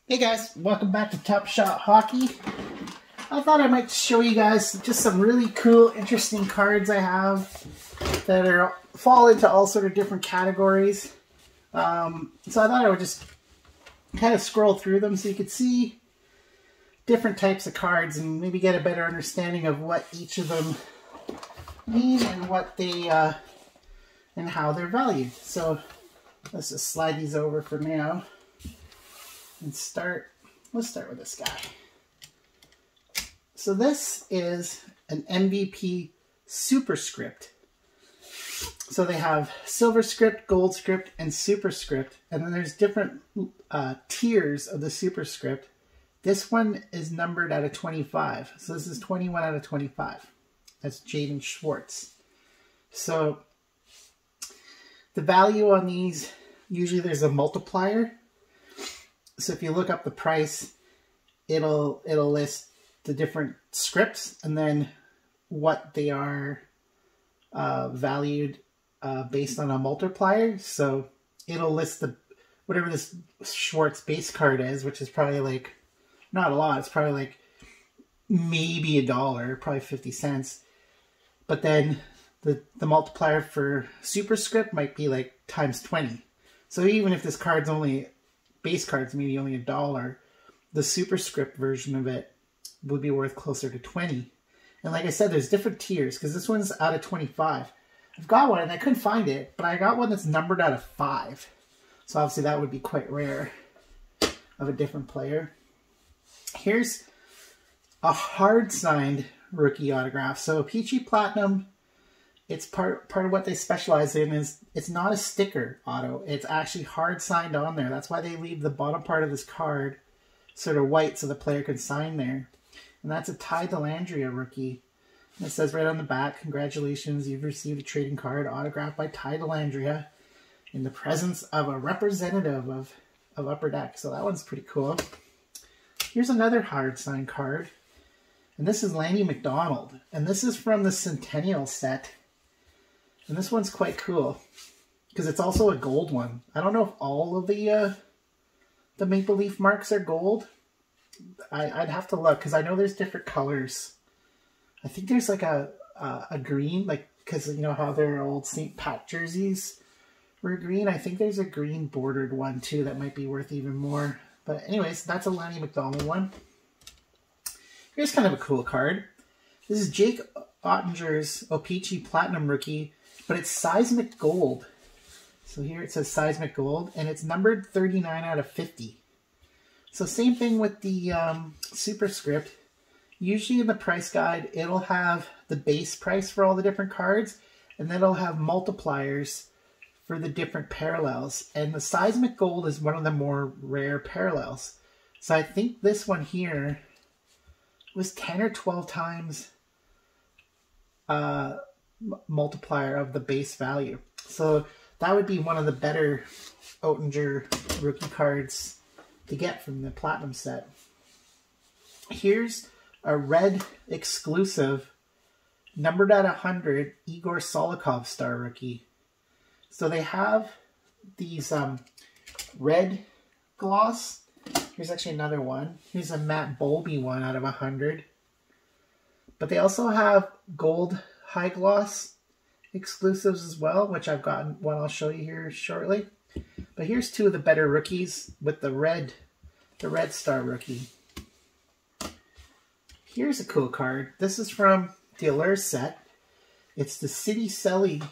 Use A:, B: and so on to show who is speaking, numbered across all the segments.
A: Hey guys, welcome back to Top Shot Hockey. I thought I might show you guys just some really cool, interesting cards I have that fall into all sort of different categories. So I thought I would just kind of scroll through them so you could see different types of cards and maybe get a better understanding of what each of them mean and what they and how they're valued. So let's just slide these over for now. And let's start with this guy. So this is an MVP superscript. So they have silver script, gold script, and superscript. And then there's different tiers of the superscript. This one is numbered out of 25. So this is 21 out of 25. That's Jaden Schwartz. So the value on these, usually there's a multiplier. So if you look up the price, it'll list the different scripts and then what they are valued based on a multiplier. So it'll list whatever this Schwartz base card is, which is probably like not a lot. It's probably like maybe $1, probably 50 cents. But then the multiplier for superscript might be like times 20. So even if this card's only base card's maybe only $1, the superscript version of it would be worth closer to 20. And like I said, there's different tiers because this one's out of 25. I've got one and I couldn't find it, but I got one that's numbered out of 5. So obviously that would be quite rare of a different player. Here's a hard signed rookie autograph. So Peachy Platinum, it's part of what they specialize in is it's not a sticker auto. It's actually hard signed on there. That's why they leave the bottom part of this card sort of white so the player can sign there. And that's a Ty Dellandrea rookie. And it says right on the back, congratulations, you've received a trading card autographed by Ty Dellandrea in the presence of a representative of Upper Deck. So that one's pretty cool. Here's another hard signed card. And this is Lanny Mcdonald. And this is from the Centennial set. And this one's quite cool because it's also a gold one. I don't know if all of the Maple Leaf marks are gold. I'd have to look because I know there's different colors. I think there's like a green, like because you know how their old St. Pat jerseys were green. I think there's a green bordered one too that might be worth even more. But anyways, that's a Lanny McDonald one. Here's kind of a cool card. This is Jake Ottinger's O-Pee-Chee Platinum rookie. But it's Seismic Gold. So here it says Seismic Gold, and it's numbered 39 out of 50. So same thing with the superscript. Usually in the price guide, it'll have the base price for all the different cards, and then it'll have multipliers for the different parallels. And the Seismic Gold is one of the more rare parallels. So I think this one here was 10 or 12 times multiplier of the base value. So that would be one of the better Oettinger rookie cards to get from the Platinum set. Here's a red exclusive numbered at 100 Igor Solikov star rookie. So they have these red gloss. Here's actually another one. Here's a Matt Bowlby one out of 100. But they also have gold high gloss exclusives as well, which I've gotten one I'll show you here shortly. But here's two of the better rookies with the red star rookie. Here's a cool card. This is from the Allure set. It's the City Selly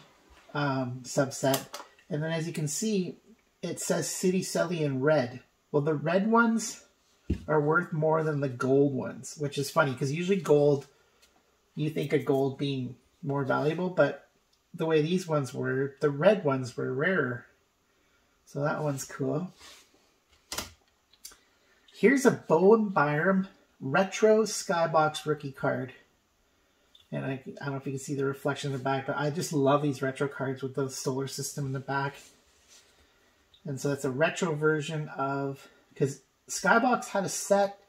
A: subset. And then as you can see, it says City Selly in red. Well, the red ones are worth more than the gold ones, which is funny because usually gold, you think of gold being more valuable, but the way these ones were, the red ones were rarer. So that one's cool. Here's a Byrom retro Skybox rookie card. And I don't know if you can see the reflection in the back, but I just love these retro cards with the solar system in the back. And so it's a retro version of, because Skybox had a set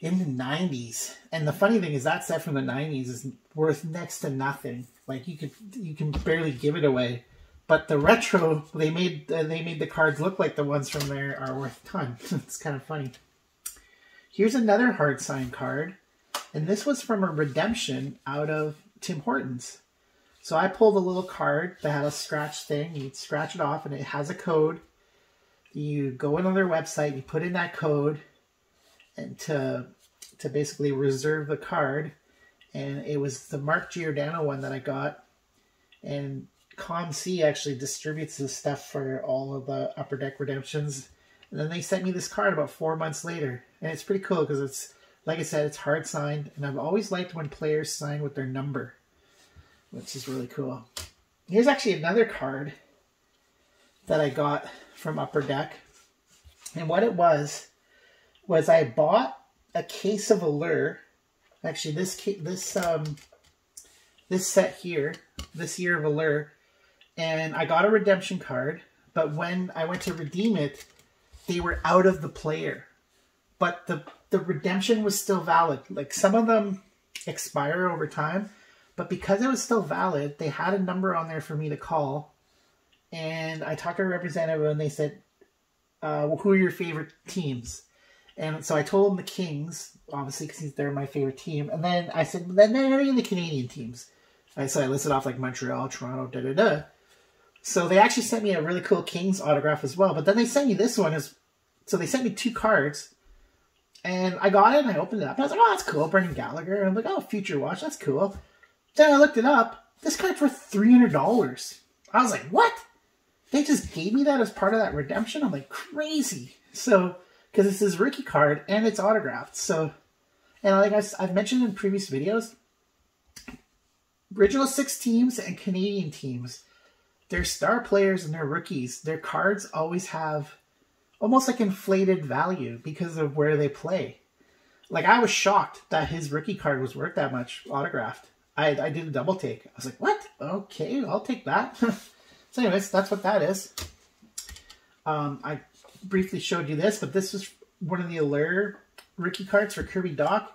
A: in the 90s, and the funny thing is that set from the 90s is worth next to nothing. Like you can barely give it away, But the retro, they made the cards look like the ones from there are worth a ton. It's kind of funny. Here's another hard signed card, and this was from a redemption out of Tim Hortons. So I pulled a little card that had a scratch thing. You scratch it off, and it has a code. You go into their website, you put in that code, and to basically reserve the card. And it was the Mark Giordano one that I got. And ComC actually distributes this stuff for all of the Upper Deck redemptions. And then they sent me this card about 4 months later. And it's pretty cool because it's, like I said, it's hard signed. And I've always liked when players sign with their number, which is really cool. Here's actually another card that I got from Upper Deck. And what it was I bought a case of Allure. Actually, this set here, this year of Allure, and I got a redemption card, but when I went to redeem it, they were out of the player. But the redemption was still valid. Like, some of them expire over time, but because it was still valid, they had a number on there for me to call. And I talked to a representative, and they said, who are your favorite teams? And so I told them the Kings, obviously, because they're my favorite team. And then I said, then any of the Canadian teams. So I listed off like Montreal, Toronto, da-da-da. So they actually sent me a really cool Kings autograph as well. But then they sent me this one. So they sent me 2 cards. And I got it, and I opened it up. And I was like, oh, that's cool, Brendan Gallagher. And I'm like, oh, Future Watch, that's cool. Then I looked it up. This card's worth $300. I was like, what? They just gave me that as part of that redemption? I'm like, crazy. So, because it's his rookie card, and it's autographed. So, and like I've mentioned in previous videos, original 6 teams and Canadian teams, their star players and their rookies, their cards always have almost like inflated value because of where they play. Like, I was shocked that his rookie card was worth that much autographed. I did a double take. I was like, what? Okay, I'll take that. So anyways, that's what that is. I briefly showed you this, but this was one of the Allure rookie cards for Kirby Dach,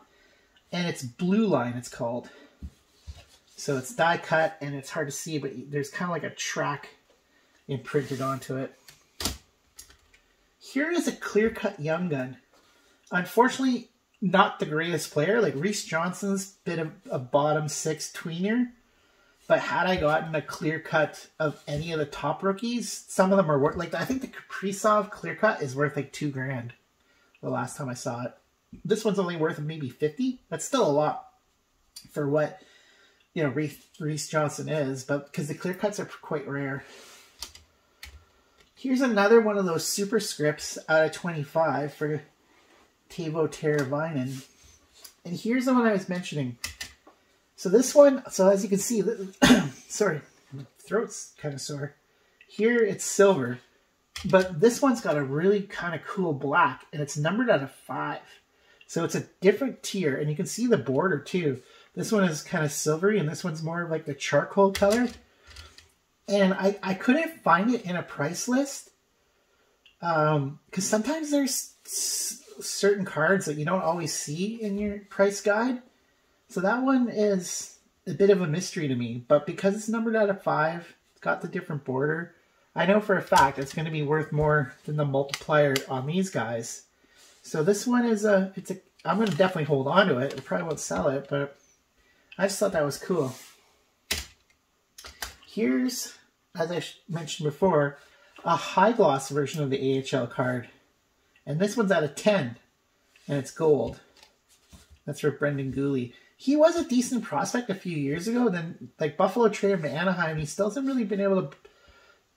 A: and it's Blue Line, it's called. So it's die cut, and it's hard to see, but there's kind of like a track imprinted onto it. Here is a clear-cut Young Gun. Unfortunately, not the greatest player. Like, Reese Johnson's been a bottom 6 tweener. But had I gotten a clear cut of any of the top rookies, some of them are worth, like, I think the Kaprizov clear cut is worth like $2,000 the last time I saw it. This one's only worth maybe 50. That's still a lot for what, you know, Reese Johnson is, but because the clear cuts are quite rare. Here's another one of those superscripts out of 25 for Teuvo Teravainen. And here's the one I was mentioning. So this one, so as you can see, sorry, my throat's kind of sore. Here it's silver, but this one's got a really kind of cool black, and it's numbered out of 5. So it's a different tier, and you can see the border too. This one is kind of silvery, and this one's more of like the charcoal color. And I couldn't find it in a price list, because sometimes there's certain cards that you don't always see in your price guide. So that one is a bit of a mystery to me, but because it's numbered out of 5, it's got the different border, I know for a fact it's going to be worth more than the multiplier on these guys. So this one is I'm going to definitely hold on to it. I probably won't sell it, but I just thought that was cool. Here's, as I mentioned before, a high gloss version of the AHL card. And this one's out of 10, and it's gold. That's for Brendan Gooly. He was a decent prospect a few years ago. Then, like, Buffalo traded him to Anaheim. He still hasn't really been able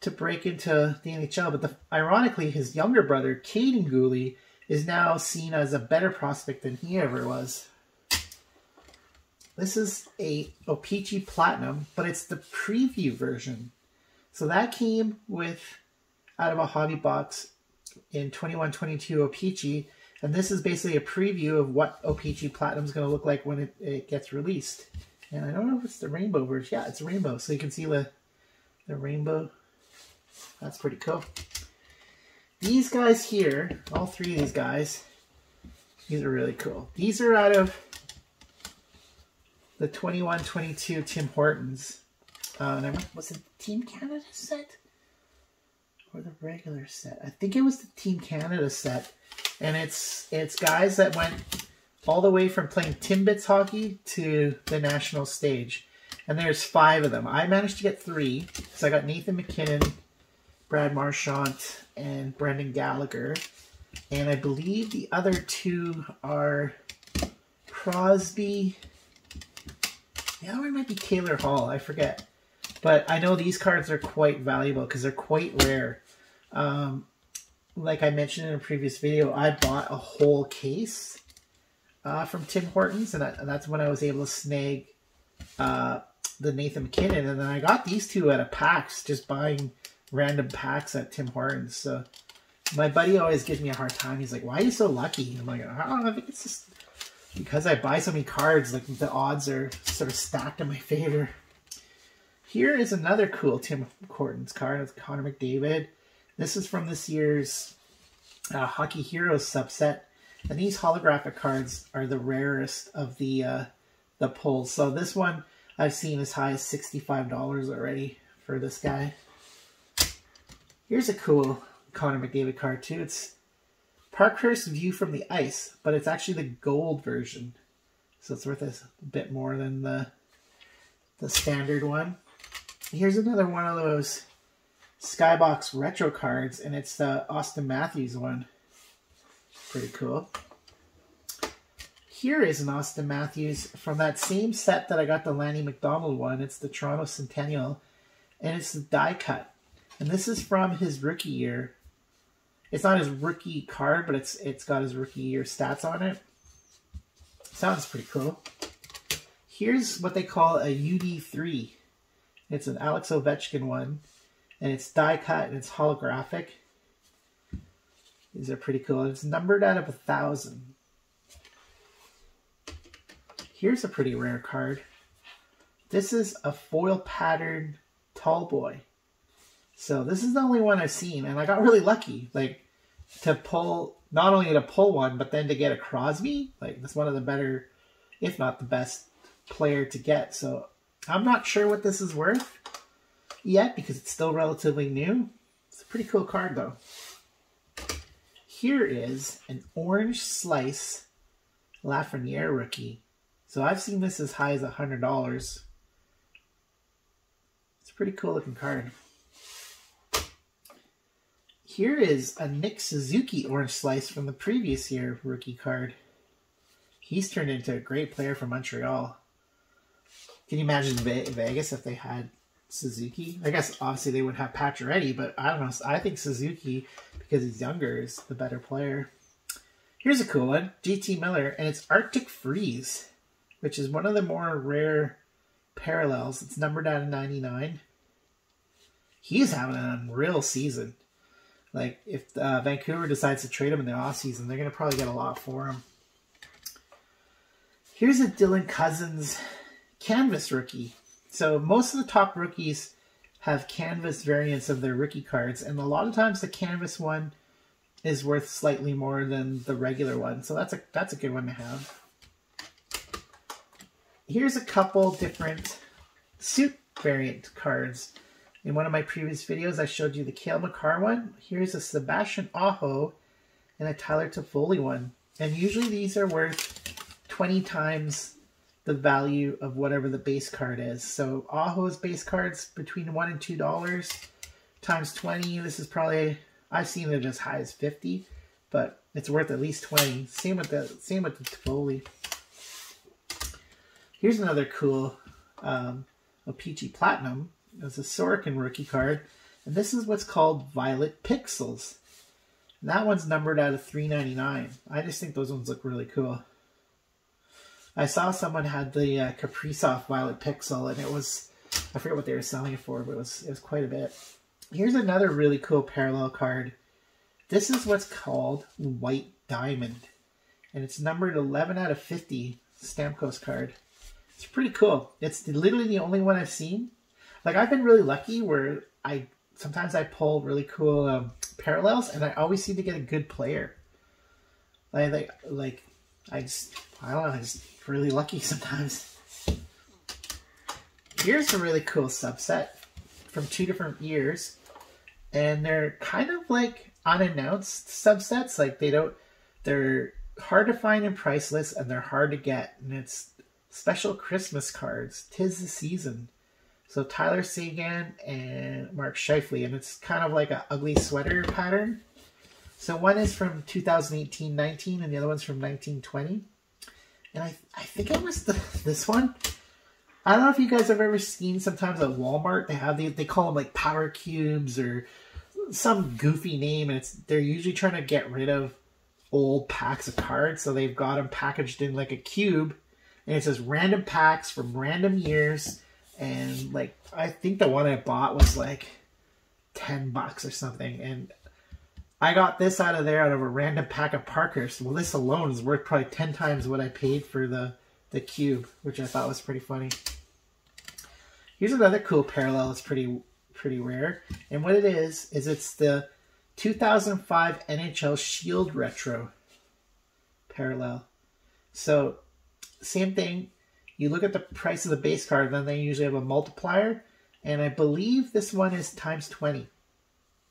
A: to break into the NHL. But ironically, his younger brother, Caden Gooly, is now seen as a better prospect than he ever was. This is a O-Pee-Chee Platinum, but it's the preview version. So that came with out of a hobby box in 21-22 O-Pee-Chee. And this is basically a preview of what O-Pee-Chee Platinum is going to look like when it gets released. And I don't know if it's the rainbow version. Yeah, it's rainbow. So you can see the rainbow. That's pretty cool. These guys here, all 3 of these guys, these are really cool. These are out of the 21-22 Tim Hortons. Was it the Team Canada set? Or the regular set? I think it was the Team Canada set. And it's guys that went all the way from playing Timbits hockey to the national stage. And there's 5 of them. I managed to get 3. So I got Nathan McKinnon, Brad Marchand, and Brendan Gallagher. And I believe the other 2 are Crosby. The other one might be Taylor Hall. I forget. But I know these cards are quite valuable because they're quite rare. Like I mentioned in a previous video, I bought a whole case from Tim Hortons. And that's when I was able to snag the Nathan McKinnon. And then I got these 2 at a PAX, just buying random packs at Tim Hortons. So my buddy always gives me a hard time. He's like, why are you so lucky? I'm like, I don't know. I think it's just because I buy so many cards, like the odds are sort of stacked in my favor. Here is another cool Tim Hortons card. It's Connor McDavid. This is from this year's Hockey Heroes subset. And these holographic cards are the rarest of the pulls. So this one I've seen as high as $65 already for this guy. Here's a cool Connor McDavid card too. It's Parkhurst View from the Ice, but it's actually the gold version. So it's worth a bit more than the standard one. Here's another one of those Skybox retro cards, and it's the Austin Matthews one. Pretty cool. Here is an Austin Matthews from that same set that I got the Lanny Mcdonald one. It's the Toronto Centennial, and it's the die cut. And this is from his rookie year. It's not his rookie card, but it's got his rookie year stats on it. Sounds pretty cool. Here's what they call a UD3. It's an Alex Ovechkin one, and it's die cut and it's holographic. These are pretty cool. It's numbered out of 1,000. Here's a pretty rare card. This is a foil patterned tall boy. So this is the only one I've seen, and I got really lucky, like, to pull, not only to pull one, but then to get a Crosby. Like, that's one of the better, if not the best player to get. So I'm not sure what this is worth yet because it's still relatively new. It's a pretty cool card though. Here is an Orange Slice Lafreniere rookie. So I've seen this as high as $100. It's a pretty cool looking card. Here is a Nick Suzuki Orange Slice from the previous year rookie card. He's turned into a great player for Montreal. Can you imagine Vegas if they had Suzuki? I guess obviously they would have Pacioretty, but I don't know. I think Suzuki, because he's younger, is the better player. Here's a cool one, JT Miller, and it's Arctic Freeze, which is one of the more rare parallels. It's numbered out of 99. He's having an unreal season. Like, if Vancouver decides to trade him in the offseason, they're going to probably get a lot for him. Here's a Dylan Cousins Canvas rookie. So most of the top rookies have canvas variants of their rookie cards, and a lot of times the canvas one is worth slightly more than the regular one. So that's a good one to have. Here's a couple different suit variant cards. In one of my previous videos, I showed you the Cale Makar one. Here's a Sebastian Aho and a Tyler Toffoli one. And usually these are worth 20 times the value of whatever the base card is. So Aho's base card's between $1 and $2 times 20. This is probably, I've seen it as high as 50, but it's worth at least 20. Same with the Toffoli. Here's another cool O-Pee-Chee Platinum. It's a Sorokin rookie card, and this is what's called Violet Pixels. And that one's numbered out of $3.99. I just think those ones look really cool. I saw someone had the Kaprizov Violet Pixel, and it was, I forget what they were selling it for, but it was quite a bit. Here's another really cool parallel card. This is what's called White Diamond, and it's numbered 11 out of 50 Stamkos card. It's pretty cool. It's literally the only one I've seen. Like, I've been really lucky where sometimes I pull really cool parallels, and I always seem to get a good player. I don't know, I'm just really lucky sometimes. Here's a really cool subset from 2 different years. And they're kind of like unannounced subsets. Like they're hard to find and priceless, and they're hard to get. And it's special Christmas cards. 'Tis the season. So Tyler Seguin and Mark Scheifele, and it's kind of like an ugly sweater pattern. So one is from 2018-19, and the other one's from 1920. And I think it was this one. I don't know if you guys have ever seen sometimes at Walmart, they have they call them like power cubes or some goofy name, and they're usually trying to get rid of old packs of cards. So they've got them packaged in like a cube, and it says random packs from random years. And like, I think the one I bought was like $10 or something. And I got this out of a random pack of Parkers. Well, this alone is worth probably 10 times what I paid for the cube, which I thought was pretty funny. Here's another cool parallel. It's pretty rare. And what it is it's the 2005 NHL Shield Retro parallel. So, same thing. You look at the price of the base card, and then they usually have a multiplier. And I believe this one is times 20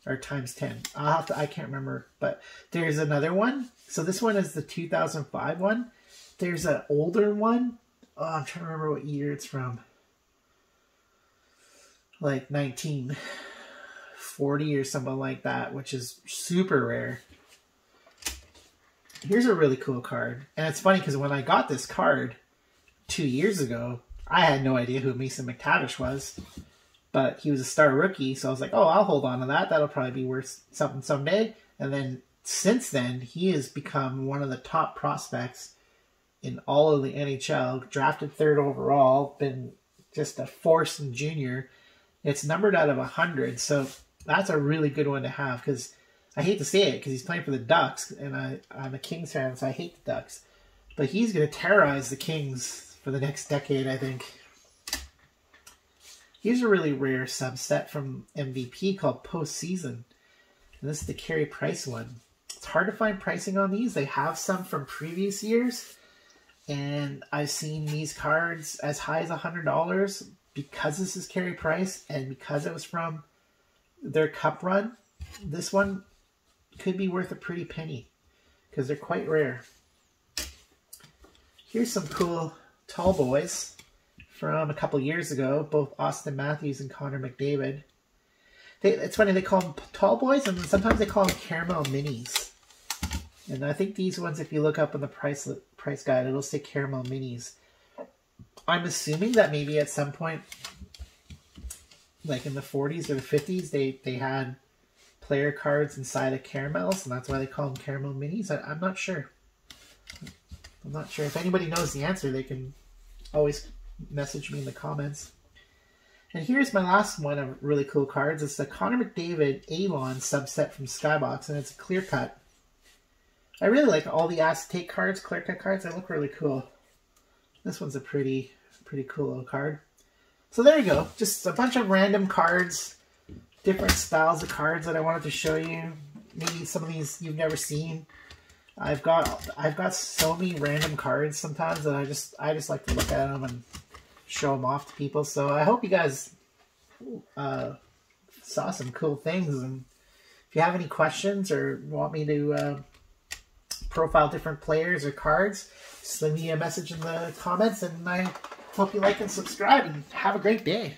A: or times 10. I can't remember, but there's another one. So this one is the 2005 one. There's an older one. Oh, I'm trying to remember what year it's from. Like 1940 or something like that, which is super rare. Here's a really cool card. And it's funny because when I got this card 2 years ago, I had no idea who Mason McTavish was, but he was a star rookie, so I was like, oh, I'll hold on to that. That'll probably be worth something someday. And then since then, he has become one of the top prospects in all of the NHL, drafted 3rd overall, been just a force in junior. It's numbered out of 100, so that's a really good one to have, because I hate to say it, because he's playing for the Ducks, and I'm a Kings fan, so I hate the Ducks. But he's going to terrorize the Kings for the next decade, I think. Here's a really rare subset from MVP called Postseason. And this is the Carey Price one. It's hard to find pricing on these. They have some from previous years. And I've seen these cards as high as $100 because this is Carey Price and because it was from their cup run. This one could be worth a pretty penny because they're quite rare. Here's some cool tall boys from a couple years ago, both Austin Matthews and Connor McDavid. It's funny, they call them tall boys, and sometimes they call them caramel minis. And I think these ones, if you look up on the price guide, it'll say caramel minis. I'm assuming that maybe at some point, like in the 40s or the 50s, they had player cards inside of caramels, and that's why they call them caramel minis. I'm not sure. I'm not sure. If anybody knows the answer, they can always message me in the comments. And here's my last one of really cool cards. It's the Connor McDavid Alon subset from Skybox, and it's a clear cut. I really like all the acetate cards, clear cut cards. They look really cool. This one's a pretty cool little card. So there you go. Just a bunch of random cards, different styles of cards that I wanted to show you. Maybe some of these you've never seen. I've got so many random cards sometimes that I just like to look at them and show them off to people. So I hope you guys saw some cool things. And if you have any questions or want me to profile different players or cards, send me a message in the comments. And I hope you like and subscribe and have a great day.